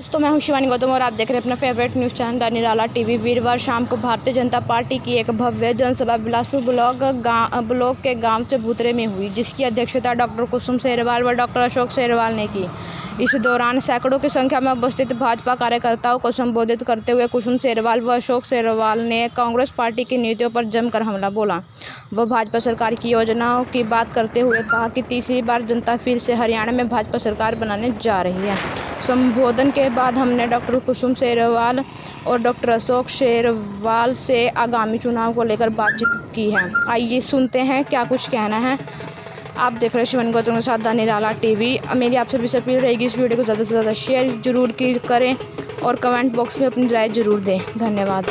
दोस्तों, मैं हूं शिवानी गौतम और आप देख रहे हैं अपना favourite news channel the Nirala TV. वीरवार शाम को भारतीय जनता पार्टी की एक भव्य जनसभा बिलासपुर ब्लॉक के गांव चबूतरे में हुई, जिसकी अध्यक्षता डॉक्टर कुसुम सेरवाल व डॉक्टर अशोक सेरवाल ने की। इस दौरान सैकड़ों की संख्या में उपस्थित भाजपा कार्यकर्ताओं को संबोधित करते हुए कुसुम सेरवाल व अशोक सेरवाल ने कांग्रेस पार्टी की नीतियों पर जमकर हमला बोला। वह भाजपा सरकार की योजनाओं की बात करते हुए कहा कि तीसरी बार जनता फिर से हरियाणा में भाजपा सरकार बनाने जा रही है। संबोधन के बाद हमने डॉक्टर कुसुम सेरवाल और डॉक्टर अशोक सेरवाल से आगामी चुनाव को लेकर बातचीत की है। आइए सुनते हैं क्या कुछ कहना है। आप देख रहे हैं शिवानी गौतम के साथ द निराला टीवी। मेरी आप सभी से अपील रहेगी, इस वीडियो को ज़्यादा से ज़्यादा शेयर जरूर करें और कमेंट बॉक्स में अपनी राय जरूर दें। धन्यवाद।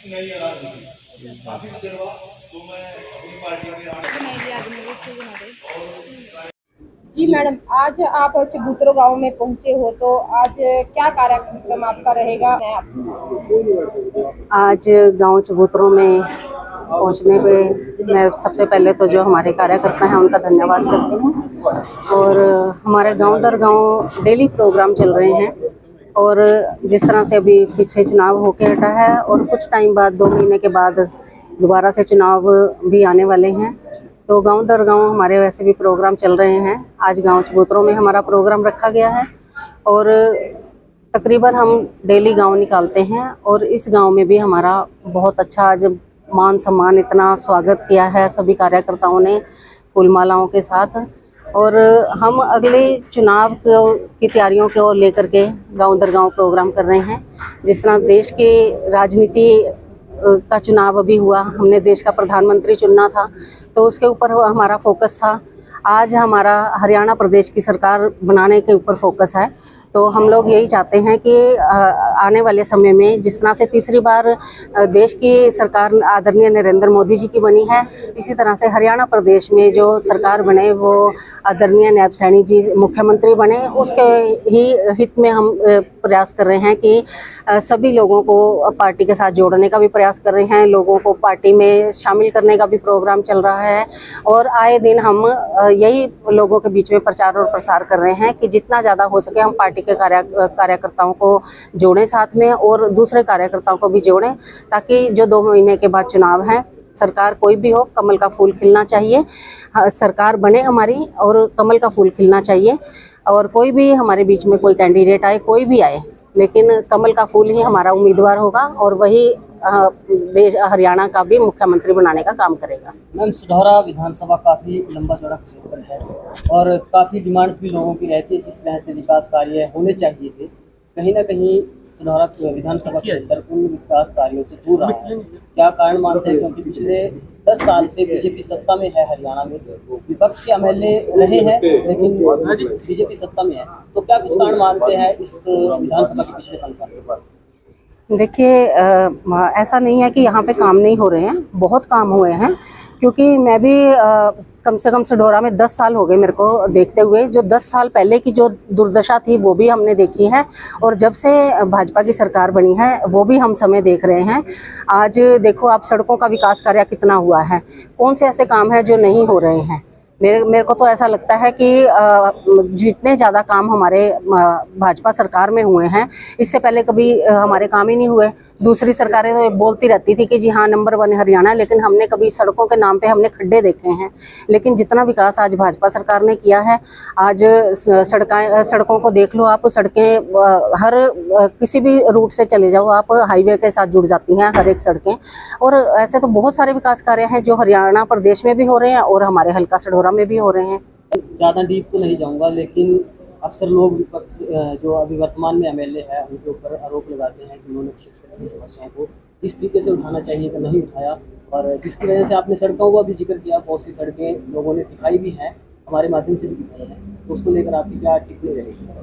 नहीं है राजनीति काफी देर बाद तो मैं अपनी पार्टी के जी मैडम, आज आप चबूतरा गांव में पहुंचे हो, तो आज क्या कार्यक्रम आपका रहेगा? आज गांव चबूतरों में पहुंचने पे मैं सबसे पहले तो जो हमारे कार्यकर्ता हैं उनका धन्यवाद करती हूं। और हमारे गांव दर गांव डेली प्रोग्राम चल रहे हैं और जिस तरह से अभी पीछे चुनाव होके हटा है और कुछ टाइम बाद 2 महीने के बाद दोबारा से चुनाव भी आने वाले हैं, तो गांव दर गांव हमारे वैसे भी प्रोग्राम चल रहे हैं। आज गांव चबूतरों में हमारा प्रोग्राम रखा गया है और तकरीबन हम डेली गांव निकालते हैं और इस गांव में भी हमारा बहुत अच्छा आज मान सम्मान, इतना स्वागत किया है सभी कार्यकर्ताओं ने फूल मालाओं के साथ। और हम अगले चुनाव की तैयारियों को लेकर के गांव दर गांव प्रोग्राम कर रहे हैं। जिस तरह देश की राजनीति का चुनाव अभी हुआ, हमने देश का प्रधानमंत्री चुनना था, तो उसके ऊपर हमारा फोकस था। आज हमारा हरियाणा प्रदेश की सरकार बनाने के ऊपर फोकस है। तो हम लोग यही चाहते हैं कि आने वाले समय में जिस तरह से तीसरी बार देश की सरकार आदरणीय नरेंद्र मोदी जी की बनी है, इसी तरह से हरियाणा प्रदेश में जो सरकार बने वो आदरणीय नायब सैनी जी मुख्यमंत्री बने। उसके ही हित में हम प्रयास कर रहे हैं कि सभी लोगों को पार्टी के साथ जोड़ने का भी प्रयास कर रहे हैं, लोगों को पार्टी में शामिल करने का भी प्रोग्राम चल रहा है। और आए दिन हम यही लोगों के बीच में प्रचार और प्रसार कर रहे हैं कि जितना ज़्यादा हो सके हम पार्टी के कार्यकर्ताओं को जोड़ें साथ में और दूसरे कार्यकर्ताओं को भी जोड़ें, ताकि जो 2 महीने के बाद चुनाव है, सरकार कोई भी हो, कमल का फूल खिलना चाहिए। सरकार बने हमारी और कमल का फूल खिलना चाहिए। और कोई भी हमारे बीच में कोई कैंडिडेट आए, कोई भी आए, लेकिन कमल का फूल ही हमारा उम्मीदवार होगा और वही देश हरियाणा का भी मुख्यमंत्री बनाने का काम करेगा। मैम, सुधौरा विधानसभा काफ़ी लंबा चौड़ा क्षेत्र है और काफ़ी डिमांड्स भी लोगों की रहती है, जिस तरह से विकास कार्य होने चाहिए थे। कहीं ना कहीं सुधौरा विधानसभा क्षेत्र उन विकास कार्यों से दूर रहा है। क्या कारण मानते हैं? क्योंकि पिछले 10 साल से बीजेपी सत्ता में है हरियाणा में, विपक्ष के एमएलए रहे हैं लेकिन बीजेपी सत्ता में है, तो क्या कुछ कारण मानते हैं इस विधानसभा के पिछले फल का? देखिए, ऐसा नहीं है कि यहाँ पे काम नहीं हो रहे हैं, बहुत काम हुए हैं। क्योंकि मैं भी कम से कम सुधौरा में 10 साल हो गए मेरे को देखते हुए। जो 10 साल पहले की जो दुर्दशा थी वो भी हमने देखी है और जब से भाजपा की सरकार बनी है वो भी हम समय देख रहे हैं। आज देखो आप, सड़कों का विकास कार्य कितना हुआ है, कौन से ऐसे काम हैं जो नहीं हो रहे हैं। मेरे को तो ऐसा लगता है कि जितने ज़्यादा काम हमारे भाजपा सरकार में हुए हैं, इससे पहले कभी हमारे काम ही नहीं हुए। दूसरी सरकारें तो बोलती रहती थी कि जी हाँ नंबर 1 हरियाणा, लेकिन हमने कभी सड़कों के नाम पे हमने खड्डे देखे हैं। लेकिन जितना विकास आज भाजपा सरकार ने किया है, आज सड़कों को देख लो आप, सड़कें हर किसी भी रूट से चले जाओ आप, हाईवे के साथ जुड़ जाती हैं हर एक सड़कें। और ऐसे तो बहुत सारे विकास कार्य हैं जो हरियाणा प्रदेश में भी हो रहे हैं और हमारे हल्का सुधौरा में भी हो रहे हैं। ज़्यादा डीप तो नहीं जाऊंगा, लेकिन अक्सर लोग विपक्ष जो अभी वर्तमान में एमएलए है उनके ऊपर आरोप लगाते हैं कि उन्होंने क्षेत्र की समस्याओं को जिस तरीके से उठाना चाहिए तो नहीं उठाया, और जिसकी वजह से आपने सड़कों का भी जिक्र किया। बहुत सी सड़कें लोगों ने दिखाई भी हैं, हमारे माध्यम से भी दिखाई हैं। उसको लेकर आपकी क्या टिप्पणी रहेगी?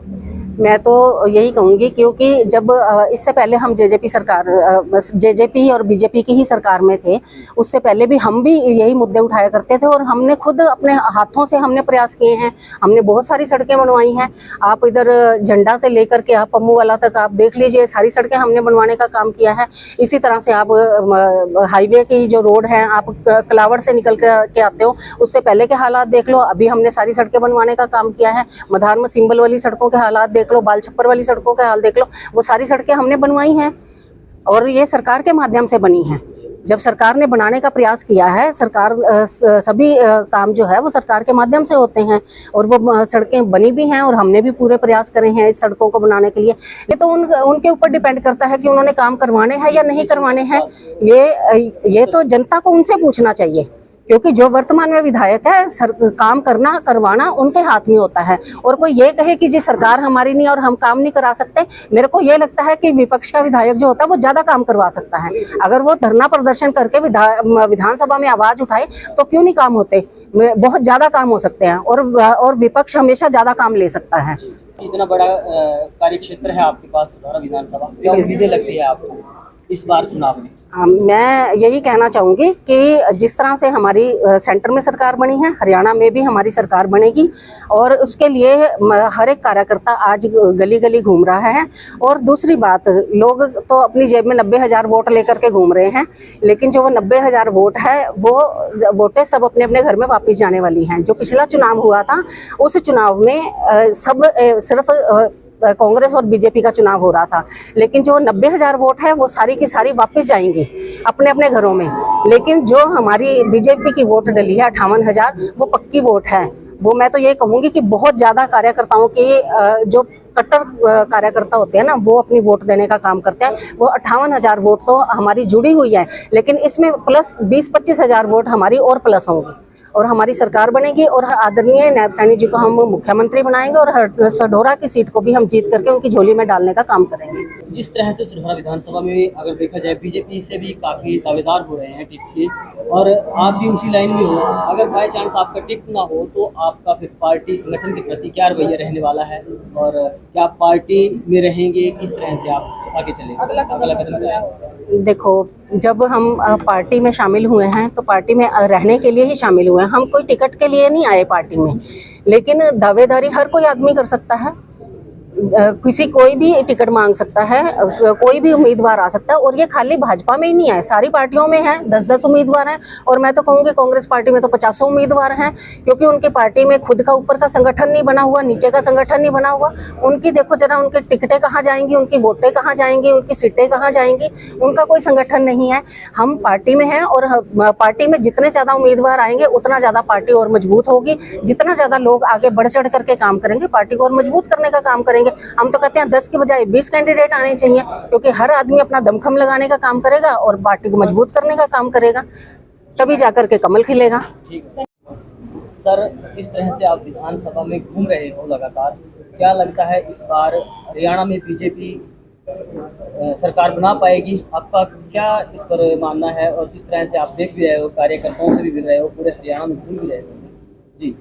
मैं तो यही कहूँगी, क्योंकि जब इससे पहले हम जेजेपी और बीजेपी की ही सरकार में थे, उससे पहले भी हम भी यही मुद्दे उठाया करते थे और हमने खुद अपने हाथों से हमने प्रयास किए हैं। हमने बहुत सारी सड़कें बनवाई हैं। आप इधर झंडा से लेकर के आप पम्मू वाला तक आप देख लीजिए, सारी सड़कें हमने बनवाने का काम किया है। इसी तरह से आप हाईवे की जो रोड है, आप कलावड़ से निकल के आते हो, उससे पहले के हालात देख लो। अभी हमने सारी सड़कें बनवाने का काम किया है। मधार में सिंबल वाली सड़कों के हालात देख लो, बाल छप्पर वाली सड़कों के हाल देख लो, वो सारी सड़कें हमने बनवाई हैं और ये सरकार के माध्यम से बनी हैं। जब सरकार ने बनाने का प्रयास किया है, सरकार सभी काम जो है वो सरकार के माध्यम से होते हैं और वो सड़कें बनी भी हैं और हमने भी पूरे प्रयास करे हैं इस सड़कों को बनाने के लिए। ये तो उनके ऊपर डिपेंड करता है कि उन्होंने काम करवाने हैं या नहीं करवाने हैं। ये तो जनता को उनसे पूछना चाहिए, क्योंकि जो वर्तमान में विधायक है, काम करना करवाना उनके हाथ में होता है। और कोई ये कहे कि जी सरकार हमारी नहीं और हम काम नहीं करा सकते, मेरे को ये लगता है कि विपक्ष का विधायक जो होता है वो ज्यादा काम करवा सकता है। अगर वो धरना प्रदर्शन करके विधानसभा में आवाज उठाए तो क्यों नहीं काम होते, बहुत ज्यादा काम हो सकते हैं और विपक्ष हमेशा ज्यादा काम ले सकता है। इतना बड़ा कार्य क्षेत्र है आपके पास सुधौरा विधानसभा, क्या उम्मीदें लगती है आपको इस बार चुनाव में? मैं यही कहना चाहूँगी कि जिस तरह से हमारी सेंटर में सरकार बनी है, हरियाणा में भी हमारी सरकार बनेगी और उसके लिए हर एक कार्यकर्ता आज गली गली घूम रहा है। और दूसरी बात, लोग तो अपनी जेब में 90,000 वोट लेकर के घूम रहे हैं, लेकिन जो वो 90,000 वोट है वो वोटें सब अपने अपने घर में वापस जाने वाली हैं। जो पिछला चुनाव हुआ था उस चुनाव में सिर्फ कांग्रेस और बीजेपी का चुनाव हो रहा था, लेकिन जो 90,000 वोट है वो सारी की सारी वापस जाएंगी अपने अपने घरों में। लेकिन जो हमारी बीजेपी की वोट डली है 58,000, वो पक्की वोट है। वो मैं तो ये कहूँगी कि बहुत ज़्यादा कार्यकर्ताओं की जो कट्टर कार्यकर्ता होते हैं ना, वो अपनी वोट देने का काम करते हैं। वो 58,000 वोट तो हमारी जुड़ी हुई है, लेकिन इसमें प्लस 20-25,000 वोट हमारी और प्लस होंगी और हमारी सरकार बनेगी और आदरणीय नायब सैनी जी को हम मुख्यमंत्री बनाएंगे और सढौरा की सीट को भी हम जीत करके उनकी झोली में डालने का काम करेंगे। जिस तरह से सढौरा विधानसभा में अगर देखा जाए बीजेपी से भी काफ़ी दावेदार हो रहे हैं टिकट के, और आप भी उसी लाइन में हो, अगर बाय चांस आपका टिकट ना हो तो आपका फिर पार्टी संगठन के प्रति क्या रवैया रहने वाला है और क्या आप पार्टी में रहेंगे, किस तरह से आप आगे चलेंगे, अगला कदम क्या है? देखो, जब हम पार्टी में शामिल हुए हैं तो पार्टी में रहने के लिए ही शामिल हुए हैं। हम कोई टिकट के लिए नहीं आए पार्टी में, लेकिन दावेदारी हर कोई आदमी कर सकता है। कोई भी टिकट मांग सकता है, कोई भी उम्मीदवार आ सकता है और ये खाली भाजपा में ही नहीं है, सारी पार्टियों में है। 10-10 उम्मीदवार हैं और मैं तो कहूँगी कांग्रेस पार्टी में तो 50 उम्मीदवार हैं, क्योंकि उनकी पार्टी में खुद का ऊपर का संगठन नहीं बना हुआ, नीचे का संगठन नहीं बना हुआ। उनकी देखो जरा, उनकी टिकटें कहाँ जाएंगी, उनकी वोटें कहाँ जाएंगी, उनकी सीटें कहाँ जाएंगी, उनका कोई संगठन नहीं है। हम पार्टी में हैं और पार्टी में जितने ज़्यादा उम्मीदवार आएंगे उतना ज़्यादा पार्टी और मजबूत होगी। जितना ज़्यादा लोग आगे बढ़ चढ़ करके काम करेंगे, पार्टी को और मजबूत करने का काम करेंगे। हम तो कहते हैं 10 के बजाय 20 कैंडिडेट आने चाहिए, क्योंकि हर आदमी अपना दमखम लगाने का काम करेगा और पार्टी को मजबूत करने का काम करेगा, तभी जाकर के कमल खिलेगा। सर, जिस तरह से आप विधानसभा में घूम रहे हो लगातार, क्या लगता है इस बार हरियाणा में बीजेपी सरकार बना पाएगी? आपका क्या इस पर मानना है? और जिस तरह से आप देख भी रहे हो, कार्यकर्ताओं से भी मिल रहे हो, पूरे हरियाणा में घूम भी रहे हो जी,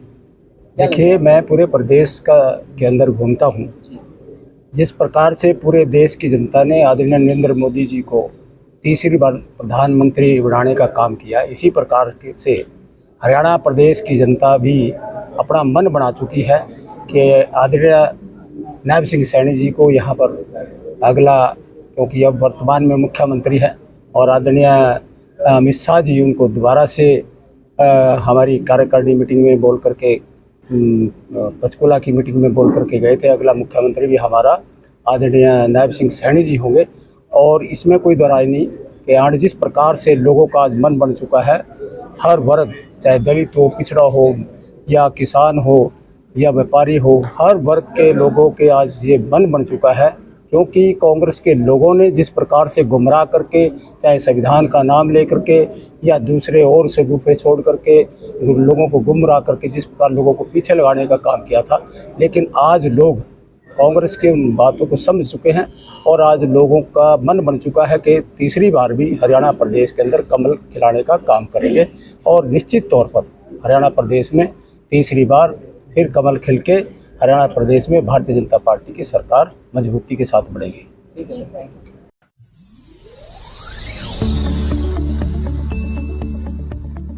देखिए, मैं पूरे प्रदेश के अंदर घूमता हूँ। जिस प्रकार से पूरे देश की जनता ने आदरणीय नरेंद्र मोदी जी को तीसरी बार प्रधानमंत्री बनाने का काम किया, इसी प्रकार से हरियाणा प्रदेश की जनता भी अपना मन बना चुकी है कि आदरणीय नायब सिंह सैनी जी को यहाँ पर अगला, क्योंकि अब वर्तमान में मुख्यमंत्री है और आदरणीय अमित शाह जी उनको दोबारा से हमारी कार्यकारिणी मीटिंग में बोल करके, पंचकुला की मीटिंग में बोल करके गए थे, अगला मुख्यमंत्री भी हमारा आदरणीय नायब सिंह सैनी जी होंगे। और इसमें कोई दरार नहीं कि आज जिस प्रकार से लोगों का आज मन बन चुका है, हर वर्ग, चाहे दलित हो, पिछड़ा हो या किसान हो या व्यापारी हो, हर वर्ग के लोगों के आज ये मन बन चुका है, क्योंकि कांग्रेस के लोगों ने जिस प्रकार से गुमराह करके, चाहे संविधान का नाम ले करके या दूसरे और से गुफे छोड़ करके लोगों को गुमराह करके जिस प्रकार लोगों को पीछे लगाने का काम किया था, लेकिन आज लोग कांग्रेस के उन बातों को समझ चुके हैं और आज लोगों का मन बन चुका है कि तीसरी बार भी हरियाणा प्रदेश के अंदर कमल खिलाने का काम करेंगे और निश्चित तौर पर हरियाणा प्रदेश में तीसरी बार फिर कमल खिल के हरियाणा प्रदेश में भारतीय जनता पार्टी की सरकार मजबूती के साथ बढ़ेगी। ठीक है सर, थैंक यू।